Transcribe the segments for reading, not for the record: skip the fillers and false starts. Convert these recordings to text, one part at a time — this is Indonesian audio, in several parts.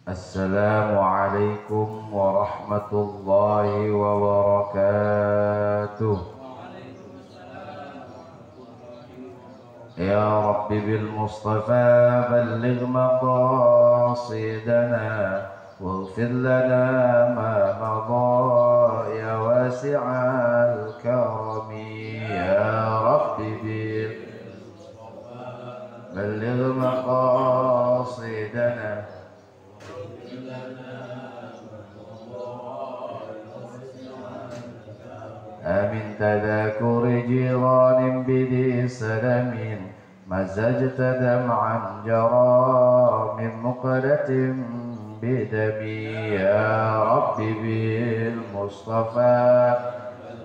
Assalamualaikum warahmatullahi wabarakatuh. Ya Rabbi bil Mustafa balligh maqasidana waghfir lana ma madha ya wasi'al karami. Ya Rabbi bil balligh maqasidana من تذاكر جيران بذي سلم مزجت دمعا جرى من مقلة بدمي. يا رب بالمصطفى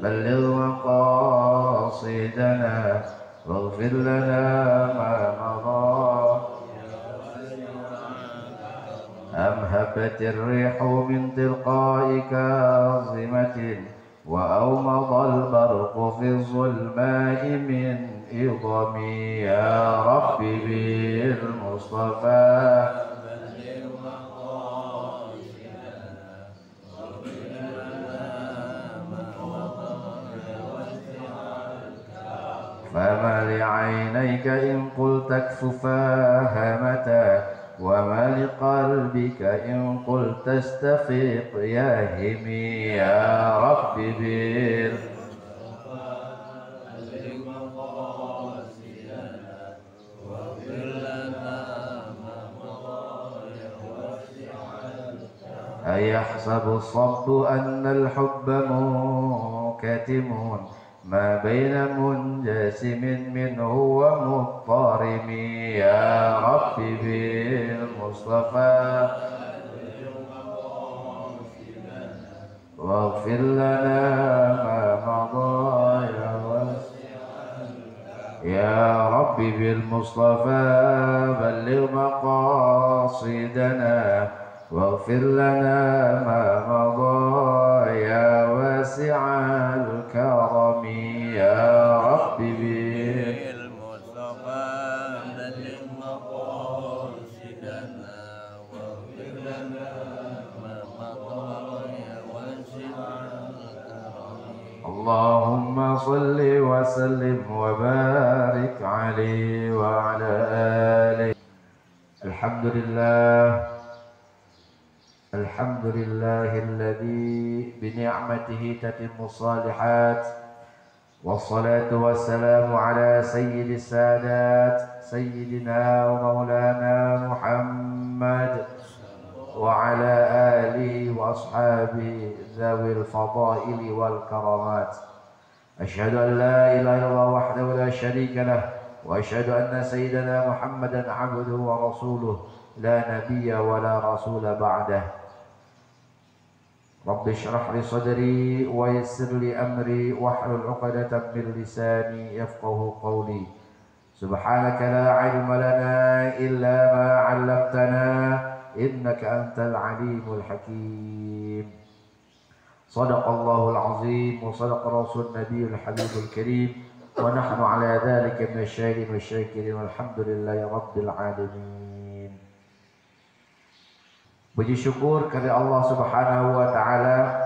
بلغ مقاصدنا واغفر لنا ما مضى. أم هبت الريح من تلقاء كاظمة وأومض البرق في الظلماء من إضمي. يا رب بالمصطفى فما لعينيك إن قلت اكففاها متى وما لقلبك إن قلت استفيق يا همي. يا رب أيحسب الصب أن الحب منكتم ما بين منجسم منه ومضطرم. يا رب بالمصطفى واغفر لنا ما مضى يا رب بالمصطفى بلغ مقاصدنا واغفر لنا ما مضى يا واسع الكرم. يا رب بالمصطفى بلغ مقاصدنا واغفر لنا ما مضى يا واسع الكرم. اللهم صل وسلم وبارك عليه وعلى آله. الحمد لله الحمد لله الذي بنعمته تتم الصالحات والصلاة والسلام على سيد السادات سيدنا ومولانا محمد وعلى آله وأصحابه ذوي الفضائل والكرامات. أشهد أن لا إله إلا الله وحده لا شريك له وأشهد أن سيدنا محمدا عبده ورسوله لا نبي ولا رسول بعده. رب اشرح لي صدري ويسر لي أمري واحلل عقدة من لساني يفقه قولي. سبحانك لا علم لنا إلا ما علمتنا إنك أنت العليم الحكيم. صدق الله العظيم وصدق رسول النبي الحبيب الكريم ونحن على ذلك من الشاهدين والشاكرين والحمد لله رب العالمين. Puji syukur kepada Allah Subhanahu wa taala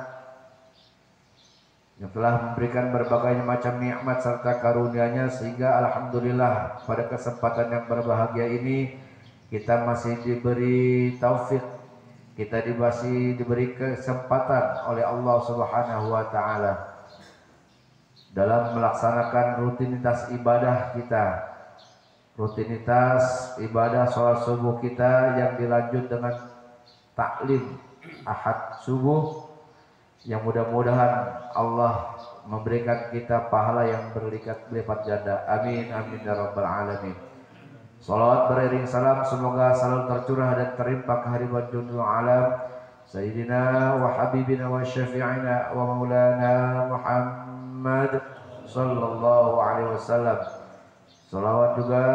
yang telah memberikan berbagai macam nikmat serta karunia-Nya sehingga alhamdulillah pada kesempatan yang berbahagia ini kita masih diberi taufik, kita masih diberi kesempatan oleh Allah Subhanahu wa taala dalam melaksanakan rutinitas ibadah kita. Rutinitas ibadah sholat subuh kita yang dilanjut dengan taklim ahad subuh yang mudah-mudahan Allah memberikan kita pahala yang berlipat ganda. Amin amin ya rabbal alamin. Salawat beriring salam semoga selalu tercurah dan terlimpah kehadiran junjungan alam Sayyidina wa Habibina wa Syafi'ina wa Maulana Muhammad sallallahu alaihi wasallam. Salawat juga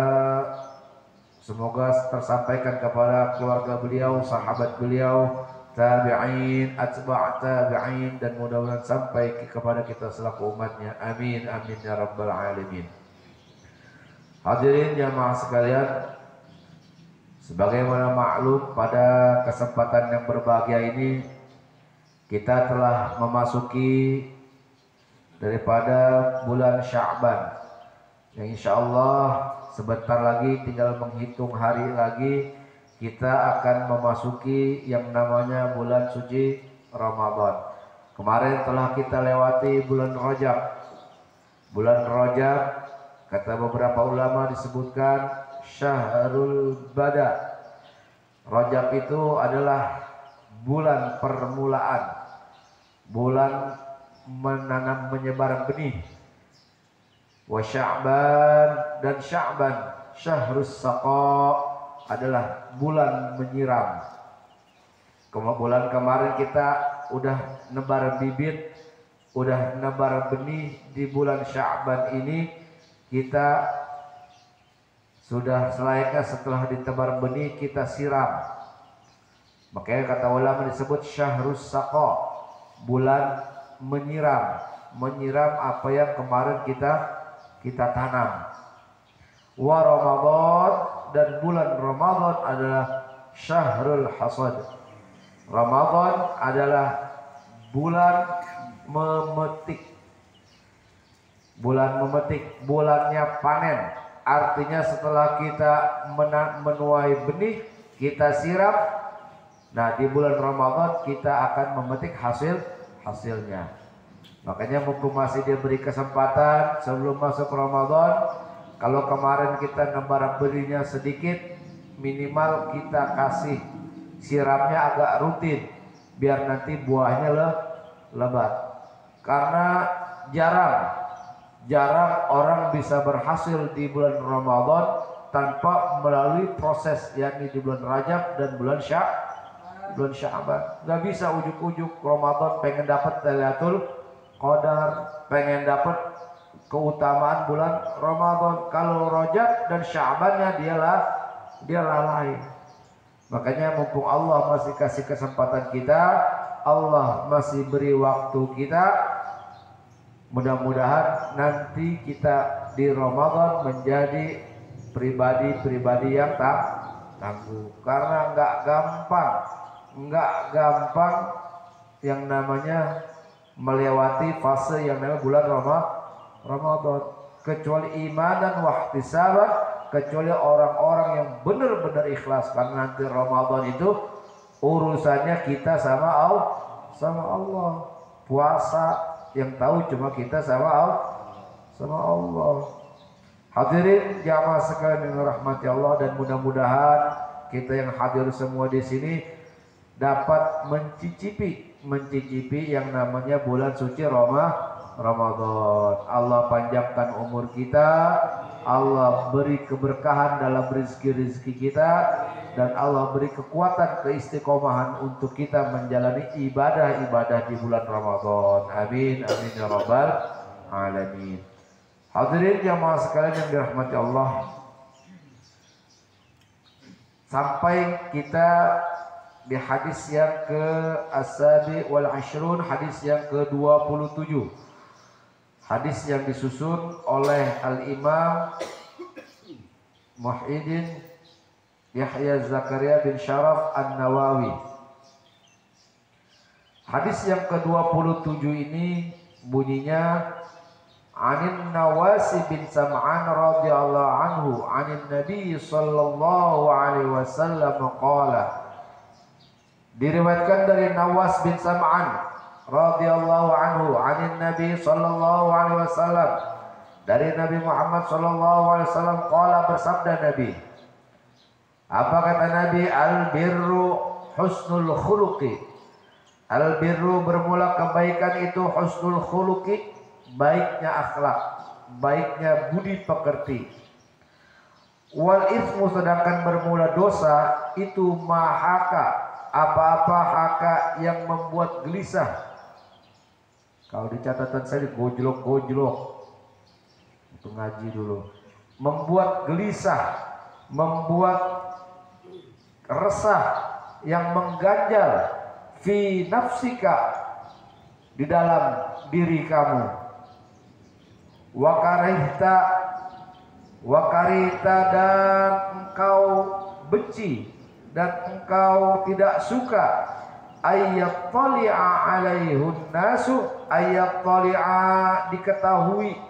semoga tersampaikan kepada keluarga beliau, sahabat beliau, tabi'in, atba' tabi'in, dan mudah-mudahan sampai kepada kita selaku umatnya. Amin amin ya rabbal alamin. Hadirin jamaah sekalian, Sebagaimana maklum, pada kesempatan yang berbahagia ini kita telah memasuki daripada bulan Sya'ban, yang insya Allah sebentar lagi, tinggal menghitung hari lagi, kita akan memasuki yang namanya bulan suci Ramadan. Kemarin telah kita lewati bulan Rajab. Bulan Rajab, kata beberapa ulama, disebutkan Syahrul Bada. Rajab itu adalah bulan permulaan, bulan menanam menyebar benih. Wa Sya'ban, dan Sya'ban Syahrus Saqa adalah bulan menyiram. Bulan kemarin kita udah nebar bibit, udah nebar benih. Di bulan Sya'ban ini kita sudah selayaknya setelah ditebar benih kita siram. Makanya kata ulama disebut Syahrus Saqa, bulan menyiram. Menyiram apa yang kemarin kita tanam. Wa Ramadan, dan bulan Ramadan adalah Syahrul Hasad. Ramadan adalah bulan memetik. Bulan memetik, bulannya panen. Artinya setelah kita menuai benih, kita siram. Nah, di bulan Ramadan kita akan memetik hasilnya. Makanya mumpung masih diberi kesempatan sebelum masuk Ramadan, kalau kemarin kita nebar benihnya sedikit, minimal kita kasih siramnya agak rutin, biar nanti buahnya lebat. Karena jarang orang bisa berhasil di bulan Ramadan tanpa melalui proses, yakni di bulan Rajab dan bulan Sya'ban. Gak bisa ujuk-ujuk Ramadan pengen dapat Lailatul Qadar, pengen dapat keutamaan bulan Ramadan. Kalau Rajab dan Sya'bannya dia lalai. Makanya mumpung Allah masih kasih kesempatan kita, Allah masih beri waktu kita, mudah-mudahan nanti kita di Ramadan menjadi pribadi-pribadi yang tangguh. Karena nggak gampang yang namanya melewati fase yang namanya bulan Ramadan. Kecuali iman dan wahtisaban, kecuali orang-orang yang benar-benar ikhlas. Karena nanti Ramadan itu urusannya kita sama Allah. Puasa yang tahu cuma kita sama Allah. Hadirin jamaah sekalian yang dirahmati Allah, dan mudah-mudahan kita yang hadir semua di sini dapat mencicipi yang namanya bulan suci Ramadan. Allah panjangkan umur kita, Allah beri keberkahan dalam rezeki kita, dan Allah beri kekuatan keistiqomahan untuk kita menjalani ibadah-ibadah di bulan Ramadan. Amin amin ya rabbal alamin. Hadirin jamaah sekalian yang dirahmati Allah, sampai kita di hadis yang ke-As-Sabi wal Ashrun, hadis yang ke-27. Hadis yang disusun oleh Al-Imam Muhyiddin Yahya Zakaria bin Syaraf An-Nawawi. Hadis yang ke-27 ini bunyinya, Anin Nawasi bin Sam'an radhiyallahu anhu anin Nabi sallallahu alaihi wasallam qala. Diriwayatkan dari Nawas bin Sam'an radhiyallahu anhu anin Nabi sallallahu alaihi wasallam, dari Nabi Muhammad sallallahu alaihi wasallam qala, bersabda Nabi. Apa kata Nabi? Al-birru husnul khuluqi. Al-birru bermula kebaikan itu husnul khuluqi, baiknya akhlak, baiknya budi pekerti. Wal ithmu, sedangkan bermula dosa itu mahaka, apa-apa haka yang membuat gelisah. Kalau di catatan saya gojlok-gojlok, itu ngaji dulu. Membuat gelisah, membuat resah, yang mengganjal fi nafsika, di dalam diri kamu. Wakarita, dan engkau benci dan engkau tidak suka ayattali'a alaihun nasu, ayattali'a diketahui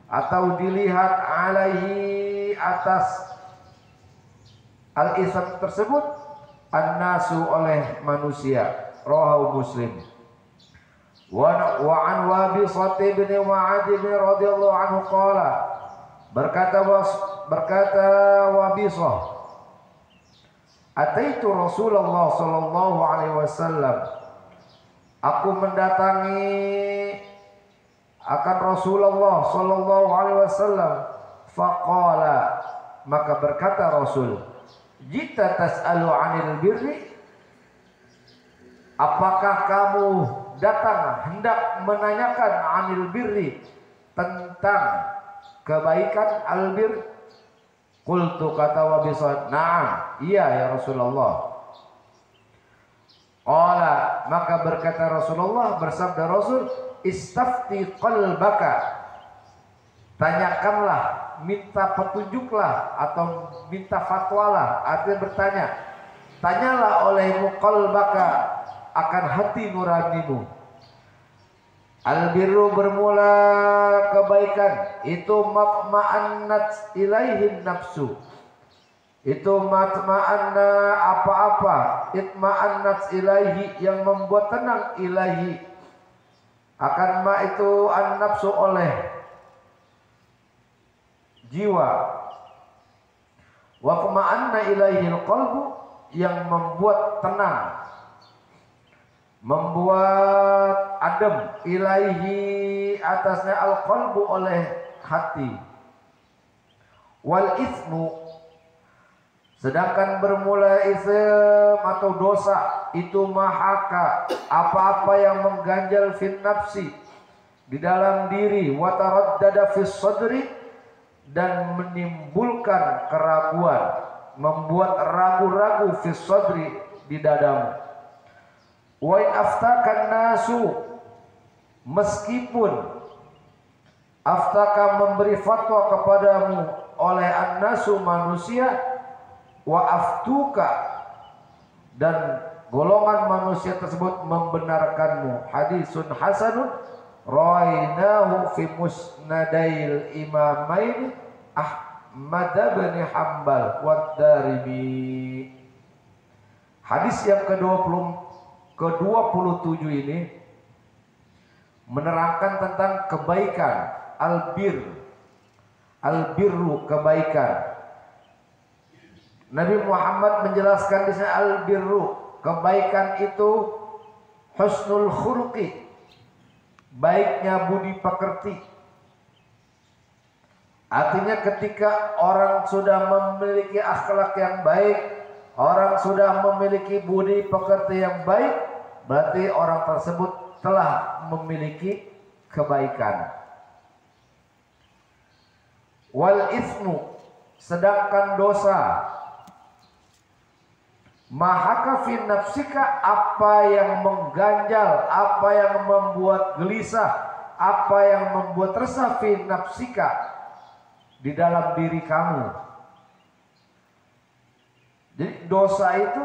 atau dilihat alaihi atas al-ism tersebut an-nasu oleh manusia. Rawahu Muslim. Wa an Wabisah bin Ma'ad bin radhiyallahu anhu qala, berkata Wabisah, ataitu Rasulullah sallallahu alaihi wasallam, aku mendatangi akan Rasulullah sallallahu alaihi wasallam, faqala, maka berkata Rasul, jita tas'alu 'anil birri, apakah kamu datang hendak menanyakan 'anil birri, tentang kebaikan, albir? Qultu, kata Wabisah, na'am, iya ya Rasulullah. Qala, maka berkata Rasulullah, bersabda Rasul, istafti qalbaka, tanyakanlah, minta petunjuklah atau minta fatwalah, artinya bertanya, tanyalah olehmu qalbaka, akan hati nuranimu. Albirru bermula kebaikan, itu matma'annat ilaihin nafsu, itu matma'anna apa-apa, itma'annat ilaihi yang membuat tenang, ilaihi akan ma itu an-nafsu oleh jiwa, wa qma'anna ilaihil qalbu yang membuat tenang, membuat adem, ilaihi atasnya al-qalbu oleh hati. Wal ismu, sedangkan bermula ism atau dosa, itu mahaka apa-apa yang mengganjal fin nafsi, di dalam diri, wa taraddada fis sadri, dan menimbulkan keraguan, membuat ragu-ragu fis sadri, di dadamu. Wa in aftakan nasu, meskipun aftaka memberi fatwa kepadamu oleh an-nasu manusia, wa aftuka dan golongan manusia tersebut membenarkanmu. Hadisun hasanun rawainahu fi musnadail imamain Ahmad bin Hanbal wa Darimi. Hadis yang ke-27 ini menerangkan tentang kebaikan, albirru, kebaikan. Nabi Muhammad menjelaskan di sini albirru, kebaikan itu husnul khuluqi, baiknya budi pekerti. Artinya ketika orang sudah memiliki akhlak yang baik, orang sudah memiliki budi pekerti yang baik, berarti orang tersebut telah memiliki kebaikan. Wal ismu, sedangkan dosa, mahaka fi nafsika, apa yang mengganjal, apa yang membuat gelisah, apa yang membuat resah, fi nafsika, di dalam diri kamu. Jadi dosa itu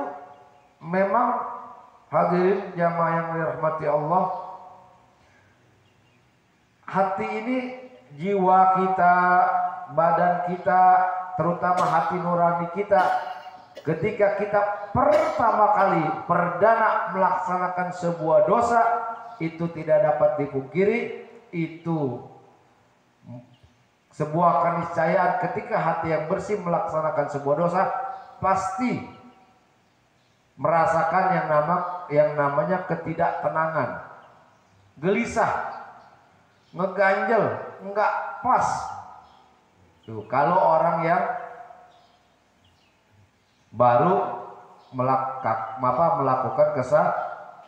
memang, hadirin jamaah yang dirahmati Allah, hati ini, jiwa kita, badan kita, terutama hati nurani kita, ketika kita pertama kali perdana melaksanakan sebuah dosa, itu tidak dapat dipungkiri, itu sebuah keniscayaan. Ketika hati yang bersih melaksanakan sebuah dosa, pasti merasakan yang namanya ketidaktenangan, gelisah, ngeganjel, nggak pas. Tuh, kalau orang yang baru melakukan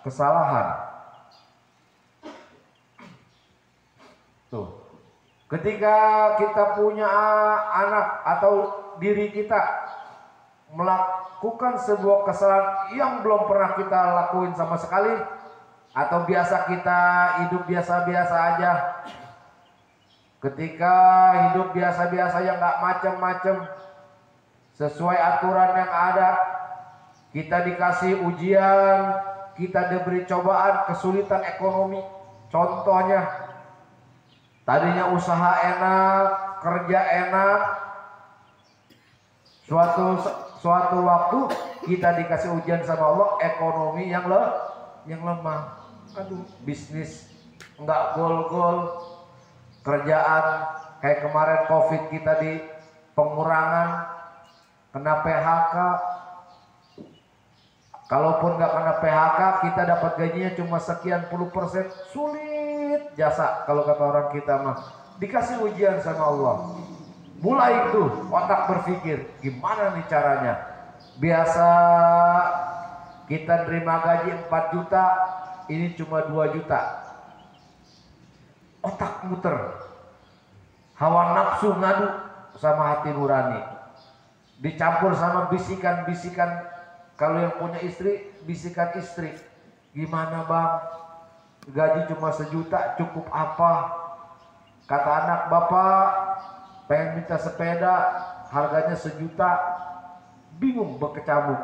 kesalahan. Tuh, ketika kita punya anak atau diri kita melakukan sebuah kesalahan yang belum pernah kita lakuin sama sekali, atau biasa kita hidup biasa-biasa aja, ketika hidup biasa-biasa yang nggak macem-macem, sesuai aturan yang ada. Kita dikasih ujian, kita diberi cobaan, kesulitan ekonomi. Contohnya, tadinya usaha enak, kerja enak, suatu waktu kita dikasih ujian sama Allah, ekonomi yang lemah. Aduh, bisnis nggak gol-gol, kerjaan kayak kemarin COVID kita di pengurangan, kena PHK. Kalaupun nggak kena PHK, kita dapat gajinya cuma sekian %. Sulit jasa kalau kata orang kita mah. Dikasih ujian sama Allah. Mulai itu otak berpikir, gimana nih caranya? Biasa kita terima gaji 4 juta, ini cuma 2 juta. Otak muter. Hawa nafsu ngadu sama hati nurani. Dicampur sama bisikan-bisikan. Kalau yang punya istri, bisikan istri. Gimana bang? Gaji cuma 1 juta, cukup apa? Kata anak, bapak pengen minta sepeda, harganya 1 juta. Bingung berkecamuk.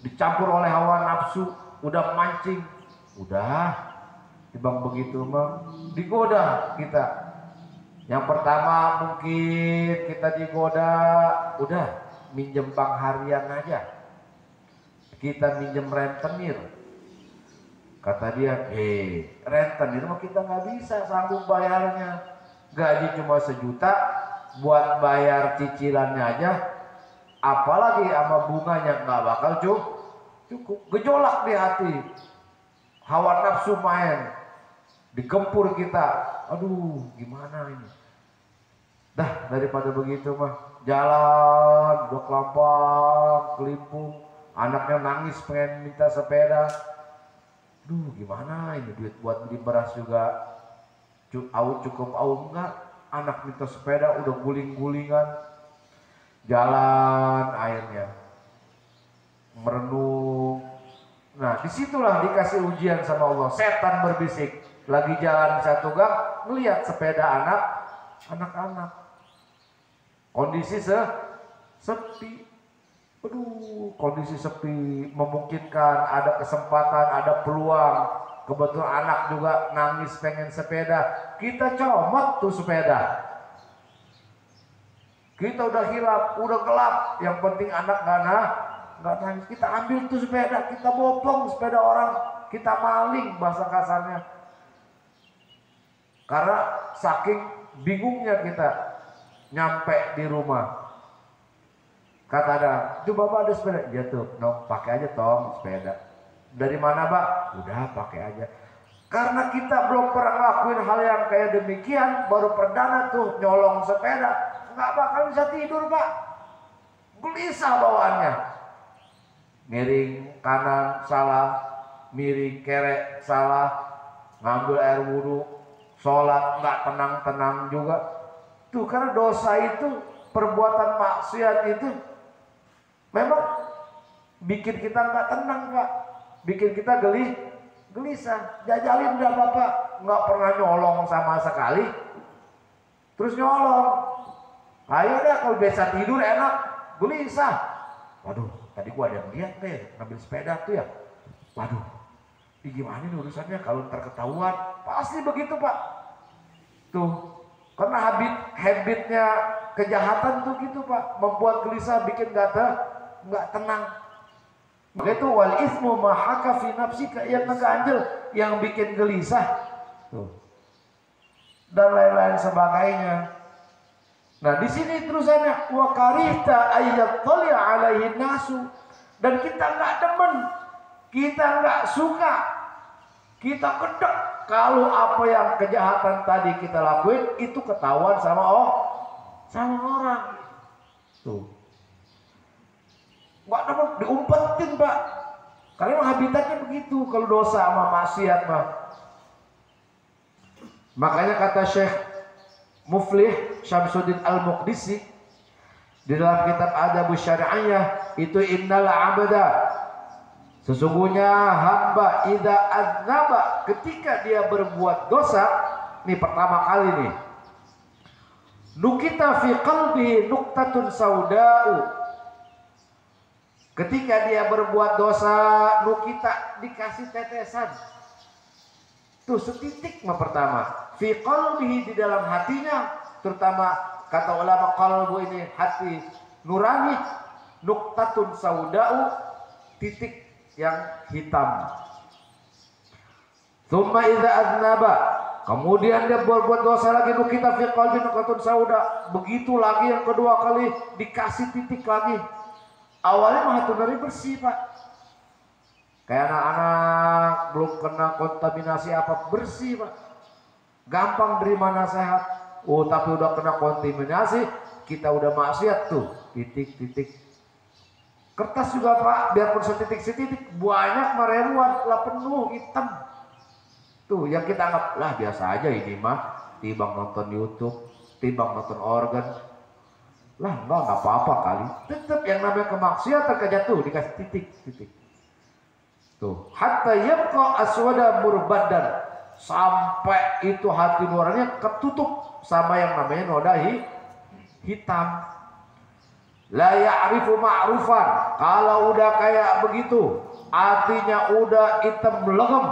Dicampur oleh hawa nafsu, udah mancing. Udah, dibang begitu mah, digoda kita. Yang pertama mungkin kita digoda, udah minjem bank harian aja, kita minjem rentenir. Kata dia, rentenir mah kita nggak bisa sanggup bayarnya, gaji cuma 1 juta, buat bayar cicilannya aja, apalagi sama bunganya nggak bakal cukup. Gejolak di hati, hawa nafsu main, digempur kita. Aduh, gimana ini? Dah, daripada begitu mah jalan udah kelampang kelimpung, anaknya nangis pengen minta sepeda. Duh, gimana ini, duit buat beli beras juga cukup enggak, anak minta sepeda udah guling-gulingan. Jalan akhirnya merenung. Nah, disitulah dikasih ujian sama Allah. Setan berbisik, lagi jalan satu gang, melihat sepeda anak-anak. Kondisi sepi. Aduh, kondisi sepi memungkinkan ada kesempatan, ada peluang. Kebetulan anak juga nangis pengen sepeda. Kita comot tuh sepeda. Kita udah hilap, udah gelap. Yang penting anak nggak nangis. Kita ambil tuh sepeda, kita bopong sepeda orang, kita maling bahasa kasarnya. Karena saking bingungnya kita nyampe di rumah. Kata ada, itu bapak ada sepeda? Ya tuh, no, pakai aja Tom sepeda. Dari mana pak? Udah pakai aja. Karena kita belum pernah ngelakuin hal yang kayak demikian, baru perdana tuh nyolong sepeda, nggak bakal bisa tidur pak. Gelisah bawaannya. Miring kanan salah, miring kere salah, ngambil air wudhu, sholat nggak tenang-tenang juga. Tuh, karena dosa itu, perbuatan maksiat itu memang bikin kita nggak tenang pak, bikin kita gelisah. Jajalin udah bapak, nggak pernah nyolong sama sekali, terus nyolong. Ayo dah, kalau biasa tidur enak, gelisah. Waduh, tadi gua ada yang lihat deh ngambil sepeda tuh ya. Waduh, gimana nih urusannya kalau terketahuan? Pasti begitu pak. Tuh. Karena habitnya kejahatan tuh gitu pak, membuat gelisah, bikin nggak tenang. Maka itu wal ismu mahaka fi nafsika, yang ngeganjel, yang bikin gelisah tuh, dan lain-lain sebagainya. Nah di sini terusannya wa karihta ayat tali alaihi nasu, dan kita nggak demen, kita nggak suka, kita gedek kalau apa yang kejahatan tadi kita lakuin itu ketahuan sama orang. Tuh. Nggak dapat diumpetin pak. Karena habitatnya begitu kalau dosa sama maksiat mah. Makanya kata Syekh Muflih Syamsuddin Al-Muqdisi di dalam kitab Adabus Syari'iyah itu, innal abda, sesungguhnya hamba idza aznaba, ketika dia berbuat dosa, nih pertama kali nih, Nukita fi qalbi nuktatun sauda'u. Ketika dia berbuat dosa, nukita dikasih tetesan. Tuh setitik mah pertama. Fi qalbihi di dalam hatinya, terutama kata ulama qalbu ini hati nurani, nuktatun sauda'u, titik yang hitam. Tsumma idza aznaba, kemudian dia berbuat dosa lagi, nukita fi qalbi nuktatun sauda. Begitu lagi yang kedua kali dikasih titik lagi. Awalnya mah hati nurani bersih, Pak. Kayak anak-anak belum kena kontaminasi apa, bersih, Pak. Gampang terima nasihat. Oh, tapi udah kena kontaminasi, kita udah maksiat tuh, titik-titik. Kertas juga, Pak, biarpun setitik-setitik, banyak meribuan, lah penuh hitam. Tuh yang kita anggap lah biasa aja ini mah, timbang nonton YouTube, timbang nonton organ, lah enggak apa-apa kali. Tetap yang namanya kemaksiatan kejatuh dikasih titik-titik. Tuh, hatta yabqa aswada murbadan, sampai itu hati nuraninya ketutup sama yang namanya noda hitam. La ya'rifu ma'rufan, kalau udah kayak begitu, artinya udah hitam legem,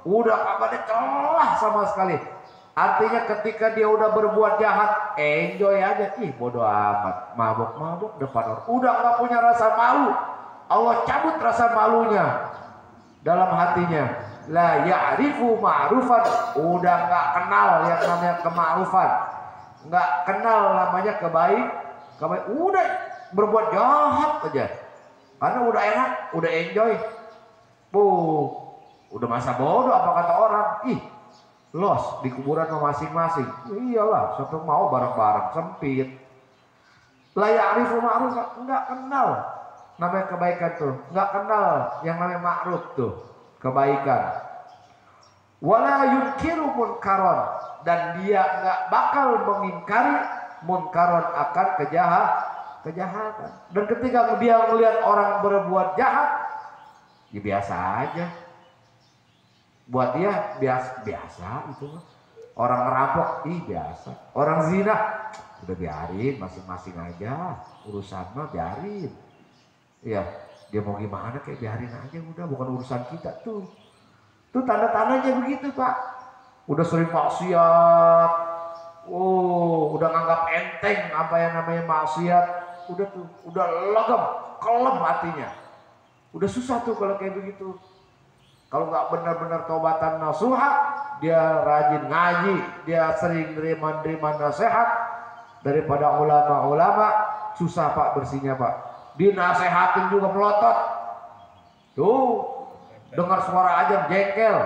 udah kagak ada celah sama sekali. Artinya ketika dia udah berbuat jahat, enjoy aja, ih bodoh amat, mabuk-mabuk depan orang, udah nggak punya rasa malu. Allah cabut rasa malunya dalam hatinya. La ya'rifu ma'rufan, udah nggak kenal yang namanya kema'rufan, nggak kenal namanya kebaik, udah berbuat jahat aja, karena udah enak, udah enjoy. Udah masa bodoh apa kata orang, ih los di kuburan masing-masing. Iyalah, satu mau bareng-bareng sempit. La ya'rifu ma'rufan, nggak kenal namanya kebaikan tuh, nggak kenal yang namanya ma'ruf tuh, kebaikan. Wala yunkiru munkaron, dan dia nggak bakal mengingkari munkaron akan kejahatan. Dan ketika dia melihat orang berbuat jahat, ya biasa aja. Buat dia biasa itu. Orang ngerampok, ih biasa. Orang zina, udah biarin, masing-masing aja. Urusan mah biarin. Iya, dia mau gimana kayak biarin aja, udah bukan urusan kita tuh. Tuh tanda-tandanya begitu, Pak. Udah sering maksiat. Udah nganggap enteng apa yang namanya maksiat. Udah tuh, udah legem, kelem hatinya. Udah susah tuh kalau kayak begitu. Kalau nggak benar-benar taubatan nasuha, dia rajin ngaji, dia sering nerima nasihat daripada ulama-ulama, susah Pak bersihnya Pak. Dinasehatin juga melotot. Tuh, dengar suara azan jengkel.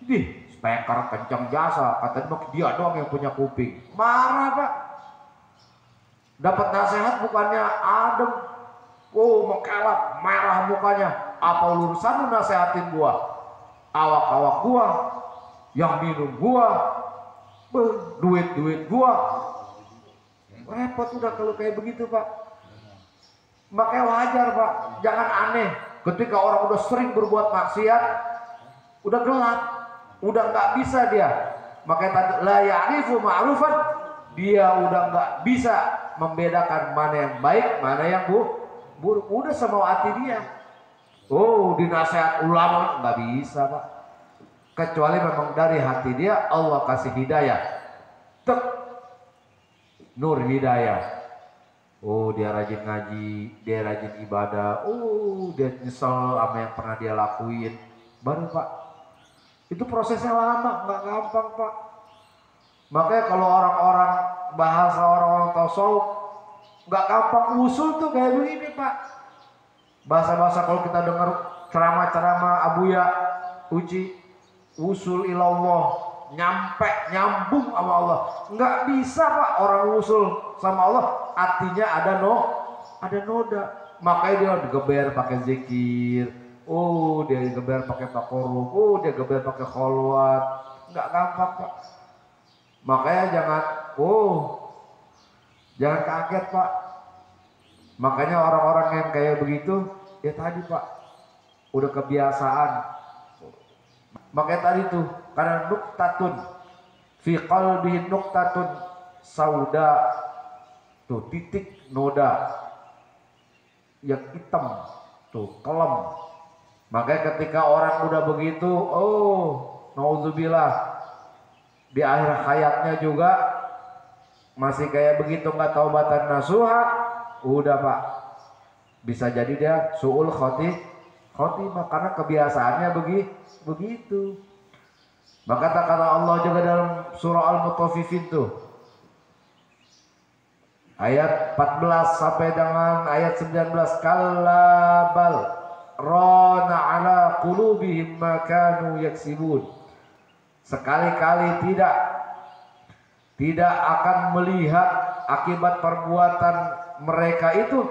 Ih, speaker kencang jasa, katanya dia doang yang punya kuping. Marah Pak. Dapat nasihat bukannya adem, mengkelap, merah mukanya. Apa urusan lu nasehatin gua? Awak-awak gua, yang minum gua, duit gua. Repot udah kalau kayak begitu Pak. Makanya wajar Pak, jangan aneh. Ketika orang udah sering berbuat maksiat, udah gelap, udah nggak bisa dia. Makanya tadi la ya'rifu ma'rufan, dia udah nggak bisa membedakan mana yang baik, mana yang buruk. Udah semau hati dia. Dinasihat ulama nggak bisa Pak, kecuali memang dari hati dia Allah kasih hidayah, nur hidayah. Dia rajin ngaji, dia rajin ibadah, dia nyesel sama yang pernah dia lakuin, baru Pak. Itu prosesnya lama, nggak gampang Pak. Makanya kalau orang-orang bahasa orang-orang tasawuf, nggak gampang usul tuh kayak begini Pak. Bahasa-bahasa kalau kita dengar ceramah-ceramah Abuya Uci, usul ilallah, nyambung sama Allah. Nggak bisa Pak orang usul sama Allah, artinya ada noda. Makanya dia digeber pakai zikir, dia digeber pakai takorub, dia geber pakai kholwat. Nggak gampang Pak. Makanya jangan kaget Pak. Makanya orang-orang yang kayak begitu, ya tadi Pak, udah kebiasaan. Makanya tadi tuh, karena nuktatun fi qalbi nuktatun, sauda, tuh titik noda yang hitam, tuh kelam. Makanya ketika orang udah begitu, naudzubillah, di akhir hayatnya juga masih kayak begitu, nggak taubatan nasuha, udah Pak, bisa jadi dia su'ul khotimah karena kebiasaannya begitu. Maka kata Allah juga dalam surah Al-Mutaffifin tuh ayat 14 sampai dengan ayat 19, kalla bal rana ala qulubihim ma kanu yaksibun. Sekali-kali tidak akan melihat akibat perbuatan mereka itu.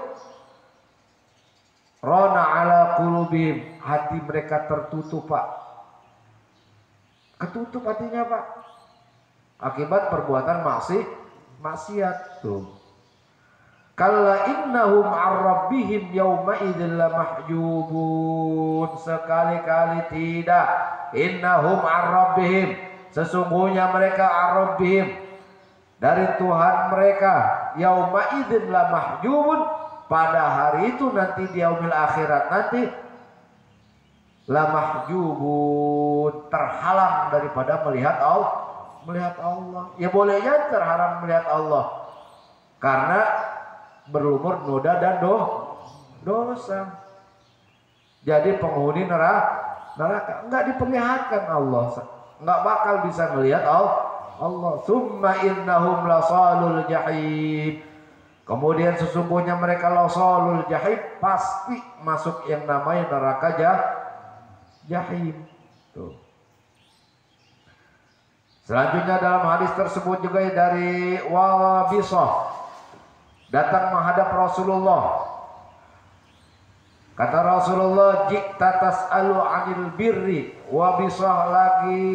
Rana ala qulubihim, hati mereka tertutup Pak. Ketutup hatinya Pak, akibat perbuatan maksiat tuh. Kalla innahum ar-rabbihim yawma idzin lamahjubun. Sekali-kali tidak. Innahum ar-rabbihim, sesungguhnya mereka ar-rabbihim, dari Tuhan mereka, yawma idzin lamahjubun, pada hari itu nanti di yaumil akhirat nanti, lamahjubun, terhalang daripada melihat Allah. Ya bolehnya terhalang melihat Allah karena berlumur noda dan dosa. Jadi penghuni neraka nggak diperlihatkan Allah, nggak bakal bisa melihat Allah. Summa innahum lasalul jahim, kemudian sesungguhnya mereka lasalul jahim, pasti masuk yang namanya neraka jahim. Tuh. Selanjutnya dalam hadis tersebut juga dari Wabisah datang menghadap Rasulullah. Kata Rasulullah, jikta tas'alu 'anil birri. Wabisah lagi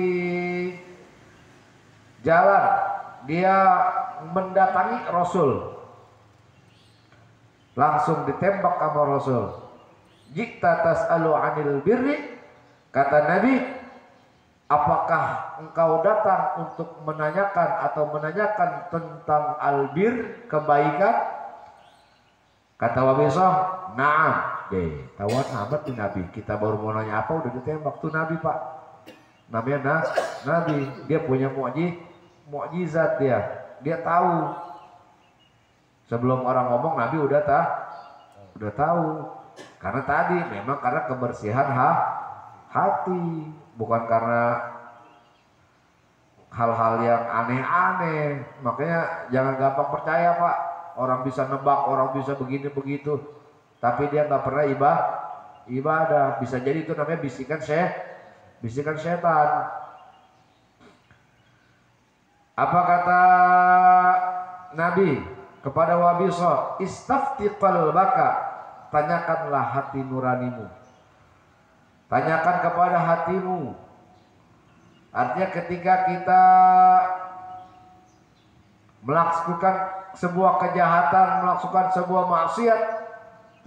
jalan, dia mendatangi Rasul, langsung ditembak sama Rasul. Jikta tas'alu 'anil birri, kata Nabi, apakah engkau datang untuk menanyakan tentang albir, kebaikan? Kata Wabisah, na'am. Tawan amat nih Nabi, kita baru mau nanya apa udah ditembak tuh Nabi Pak. Namanya Nabi, dia punya mukjizat, dia tahu. Sebelum orang ngomong Nabi udah tahu. Karena tadi memang karena kebersihan hati, bukan karena hal-hal yang aneh-aneh. Makanya jangan gampang percaya Pak. Orang bisa nebak, orang bisa begini begitu, tapi dia nggak pernah ibadah. Bisa jadi itu namanya bisikan setan. Apa kata Nabi kepada Wabisah? Istafti qalbaka, tanyakanlah hati nuranimu. Tanyakan kepada hatimu. Artinya ketika kita melakukan sebuah kejahatan, melakukan sebuah maksiat,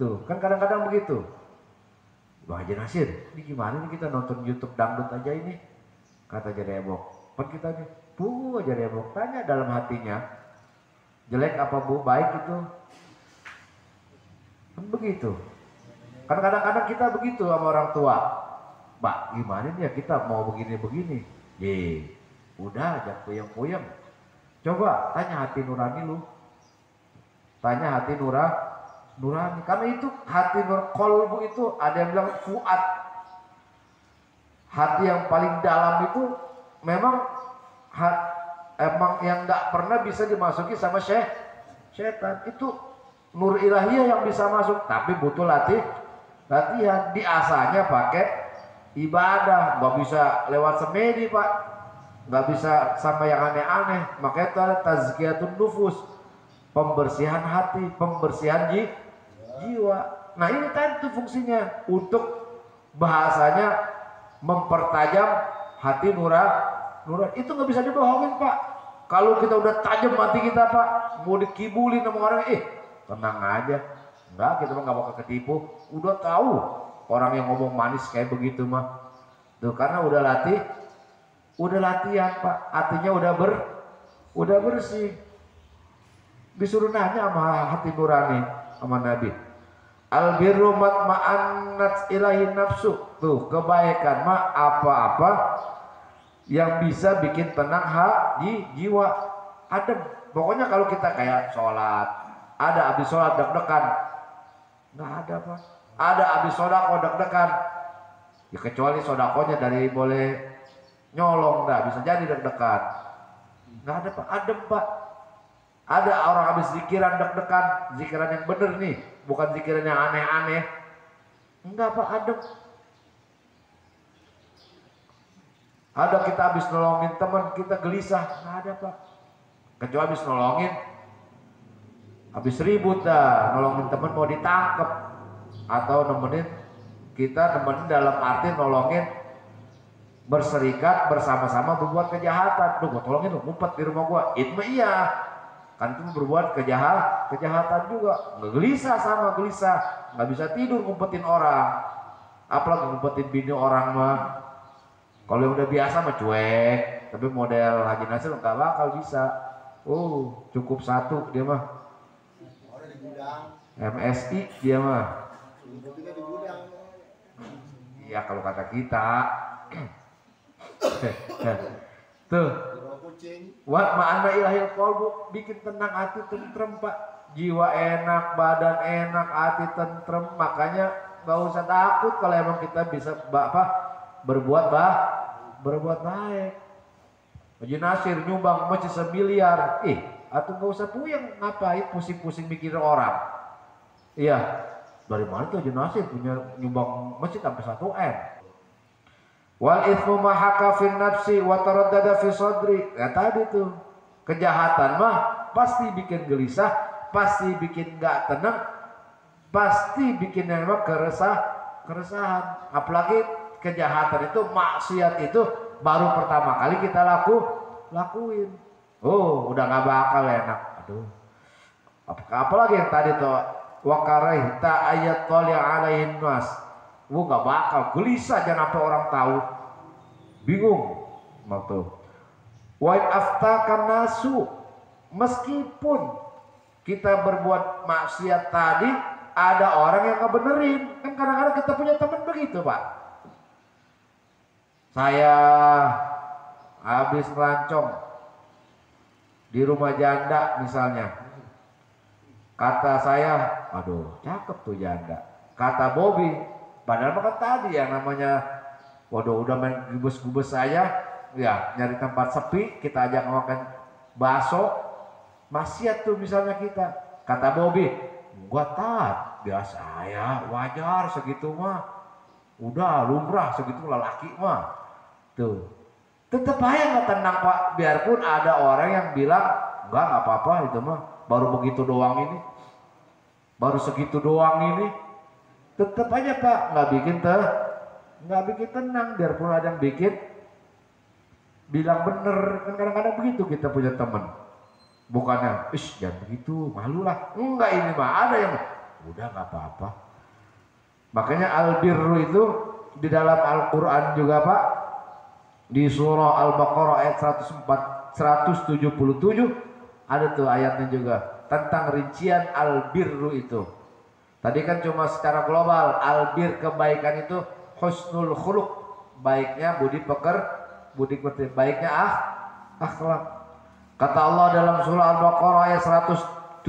tuh kan kadang-kadang begitu. Bang Haji Nasir, ini gimana nih kita nonton YouTube dangdut aja ini? Kata Jarebok. Kan kita nih, Bu Jarebok, tanya dalam hatinya, jelek apa Bu, baik itu? Kan begitu. Kan kadang-kadang kita begitu sama orang tua. Mbak, gimana nih ya kita mau begini-begini? Udah jangan puyeng-puyeng. Coba tanya hati nurani lu. Tanya hati nurani. Karena itu hati kolbu itu ada yang bilang fuad. Hati yang paling dalam itu memang emang yang nggak pernah bisa dimasuki sama setan. Itu nur ilahiyah yang bisa masuk, tapi butuh latihan. Diasahnya pakai ibadah, nggak bisa lewat semedi Pak, nggak bisa sama yang aneh-aneh. Makanya itu ada tazkiyatun nufus, pembersihan hati, pembersihan jiwa. Nah ini kan itu fungsinya untuk bahasanya mempertajam hati nurani. Itu nggak bisa dibohongin Pak. Kalau kita udah tajam hati kita Pak, mau dikibulin sama orang, tenang aja. Enggak, kita mah nggak bakal ketipu. Udah tahu orang yang ngomong manis kayak begitu mah. Tuh karena udah latihan Pak. Hatinya udah bersih. Disuruh nanya sama hati nurani sama Nabi. Al birru matma'annat ilahi nafsu. Tuh, kebaikan mah apa-apa yang bisa bikin tenang di jiwa. Adem. Pokoknya kalau kita kayak sholat, ada habis sholat deg-degan, nggak ada Pak. Ada habis sodako deg-degan, ya kecuali sodakonya dari boleh nyolong, nggak bisa jadi deg-degan. Nggak ada Pak, adem Pak. Ada orang habis zikiran deg-degan, zikiran yang bener nih, bukan zikiran yang aneh-aneh. Enggak Pak, adem. Ada kita habis nolongin teman, kita gelisah, nggak ada Pak. Kecuali habis nolongin, habis ribut dah, nolongin teman mau ditangkap, atau nemenin dalam arti nolongin berserikat bersama-sama berbuat kejahatan. Duh, gua tolongin lu, ngumpet di rumah gua. Itu iya. Kan itu berbuat kejahatan juga. Nggak gelisah sama gelisah, nggak bisa tidur ngumpetin orang. Apalagi ngumpetin bini orang mah. Kalau yang udah biasa mah cuek, tapi model Haji Nasir nggak bakal bisa. Cukup satu dia mah. MSI dia mah. Iya kalau kata kita. Tuh. Wat ma'anna ilahil qalbu, bikin tenang hati, tentrem Pak. Jiwa enak, badan enak, hati tentrem. Makanya nggak usah takut kalau emang kita bisa berbuat baik. Haji Nasir nyumbang masjid 1 miliar. Atau nggak usah puyeng, ngapain pusing-pusing mikirin orang. Iya, dari mana tuh Haji Nasir punya nyumbang masjid sampai 1 M. Wal ithmu mahaka fin nafsi wa taraddada fi sadri. Ya tadi tuh, kejahatan mah pasti bikin gelisah, pasti bikin nggak tenang, pasti bikin yang mah keresahan. Apalagi kejahatan itu, maksiat itu baru pertama kali kita lakuin. Udah nggak bakal enak. Aduh. Apalagi yang tadi tuh, wa karaihta ayat tali alaihin nas. Nggak bakal gelisah, jangan sampai orang tahu, bingung waktu. Wa aftakan nasu, meskipun kita berbuat maksiat tadi, ada orang yang ngebenerin. Kan kadang-kadang kita punya teman begitu Pak. Saya habis melancong di rumah janda misalnya, kata saya, aduh cakep tuh janda. Kata Bobby, padahal kan tadi yang namanya, waduh udah main gubes-gubes saya, ya nyari tempat sepi, kita ajak makan bakso, maksiat tuh misalnya kita. Kata Bobby, gua taat, biasa ya, wajar segitu mah, udah lumrah segitu lelaki mah. Tuh, tetep aja nggak tenang Pak, biarpun ada orang yang bilang nggak apa-apa itu mah, baru begitu doang ini, baru segitu doang ini. Tetap aja Pak, nggak bikin tenang, biarpun ada yang bilang bener. Kan kadang-kadang begitu kita punya teman, bukannya jangan begitu, malu lah, enggak, ini mah ada yang udah nggak apa-apa. Makanya al-birru itu di dalam Al-Quran juga Pak, di surah Al-Baqarah ayat 177 ada tuh ayatnya juga tentang rincian al-birru itu. Tadi kan cuma secara global, albir kebaikan itu husnul khuluq, baiknya budi pekerti, baiknya akhlak. Kata Allah dalam surah Al-Baqarah ayat 177,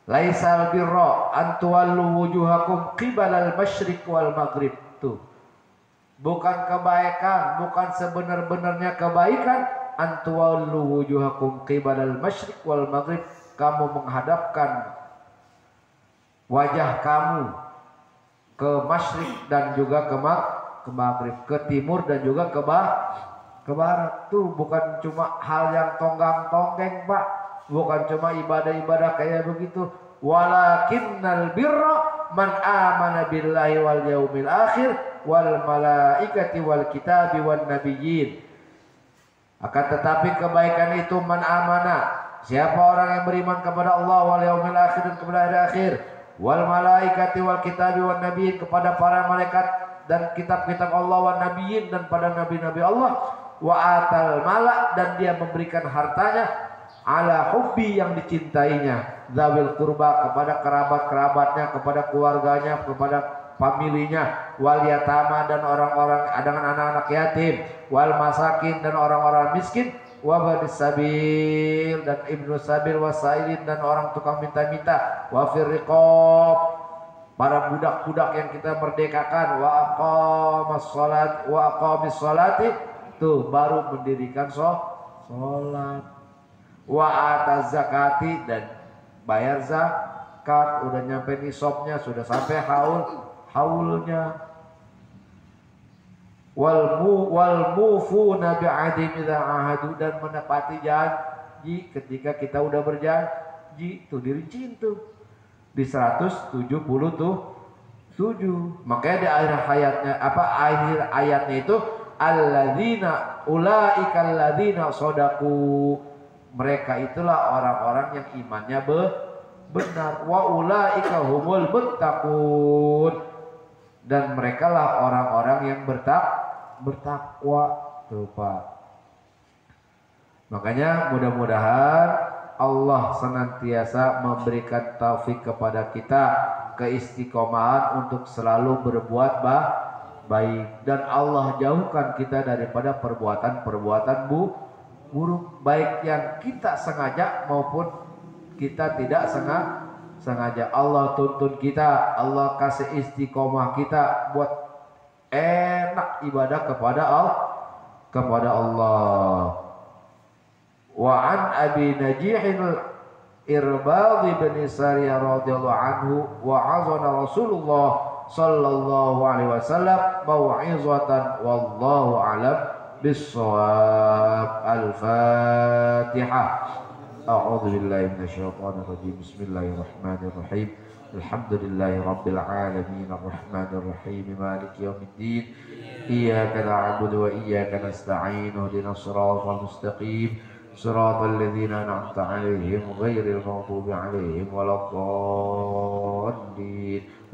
laisal birra an tuwallu wujuhakum qibalal masyriq wal maghrib. Tuh, bukan kebaikan, bukan sebenar-benarnya kebaikan an tuwallu wujuhakum qibalal masyriq wal maghrib, kamu menghadapkan wajah kamu ke masyrik dan juga ke maghrib, ke timur dan juga ke barat. Tuh bukan cuma hal yang tonggang-tonggeng Pak, bukan cuma ibadah-ibadah kayak begitu. Walakinnal birra man amana billahi wal yaumil akhir wal malaikati wal kitabi wan nabiyyin. Akan tetapi kebaikan itu man amana, siapa orang yang beriman kepada Allah wal yaumil akhir dan kepada hari akhir, wal malaikati wal kitabi wan nabiyyin, kepada para malaikat dan kitab-kitab Allah, wan nabiyyin, dan pada nabi-nabi Allah, wa atal mala, dan dia memberikan hartanya, ala hubbi yang dicintainya, zawil qurba kepada kerabat-kerabatnya, kepada keluarganya, kepada familinya, wal yatama dan orang-orang dengan anak-anak yatim, wal masakin dan orang-orang miskin, wa banis sabil dan ibnu sabil, wasailin dan orang tukang minta-minta, wa fir riqab para budak-budak yang kita merdekakan, wa aqamis sholati tuh baru mendirikan sholat, wa ataz zakati dan bayar zakat, udah nyampe nisabnya, sudah sampai haulnya, wal mufuna bi'adim idza ahadu dan menepati janji ketika kita udah berjanji. Tuh dirinciin tuh di 177. Makanya di akhir ayatnya itu alladzina ulaika alladzina shadaku, mereka itulah orang-orang yang imannya benar, wa ulaika humul muttaqun dan mereka lah orang-orang yang bertakwa tuh Pak. Makanya mudah-mudahan Allah senantiasa memberikan taufik kepada kita keistiqomahan untuk selalu berbuat baik, dan Allah jauhkan kita daripada perbuatan-perbuatan buruk, baik yang kita sengaja maupun kita tidak sengaja. Allah tuntun kita, Allah kasih istiqomah kita buat enak ibadah kepada Allah. Wa an Abi Najih Irbad bin Sariyah radhiyallahu anhu wa azana Rasulullah sallallahu alaihi wasallam mau'izatan wallahu a'lam bis-shawab. Al-Fatihah. A'udzu billahi minasyaitonir rajim. Bismillahirrahmanirrahim. Alhamdulillahi rabbil alamin arrahmanir rahim maliki yaumiddin. Iyyaka na'budu wa iyyaka nasta'in ihdinas siratal mustaqim siratal ladzina an'amta 'alaihim ghairil maghdubi 'alaihim waladdallin.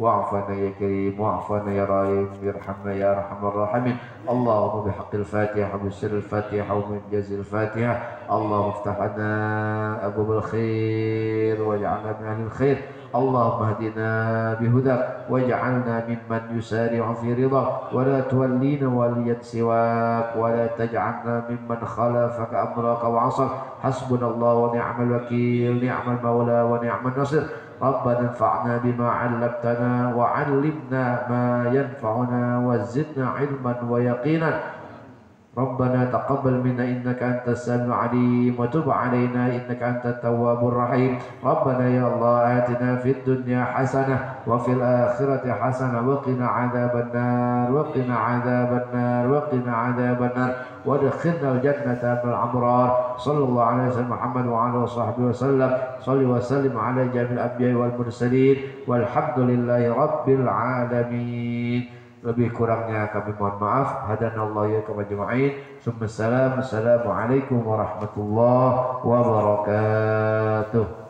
Wa'afana ya karim, wa'afana ya rahim, irhamna ya arhamar rahimin. Allahumma bihaqqil Fatihah, bisirril Fatihah, wa min jazil Fatihah. Allahumma iftah lana abwaabal khair waj'alna min ahlil khair. Allahumma hdina bihudak waj'alna mimman yusari'u fi ridhak wa la tuwallina waliyan siwak wa la taj'alna mimman khalafaka amraka wa 'asak. Hasbunallahu wa ni'mal wakil, ni'mal maula wa ni'man nasir. Rabbana anfa'na bima 'allamtana wa 'allimna ma yanfa'una wa zidna 'ilman wa yaqinan. Rabbana taqabbal minna innaka antas samiul 'alim wa tub 'alaina innaka antat tawwabur rahim. Rabbana ya Allah atina fid dunya hasanah wa fil akhirati hasanah wa qina 'adzabannar wa qina 'adzabannar wa qina 'adzabannar wa adkhilnal jannata ma'al abrar. Sallallahu alaihi wasallam Muhammad wa ala sahbihi wasallam. Shalli wa sallim ala jamil anbiya'i wal mursalin walhamdulillahi rabbil alamin. Lebih kurangnya kami mohon maaf. Hadanallahu ya kama jama'in. Assalamualaikum warahmatullahi wabarakatuh.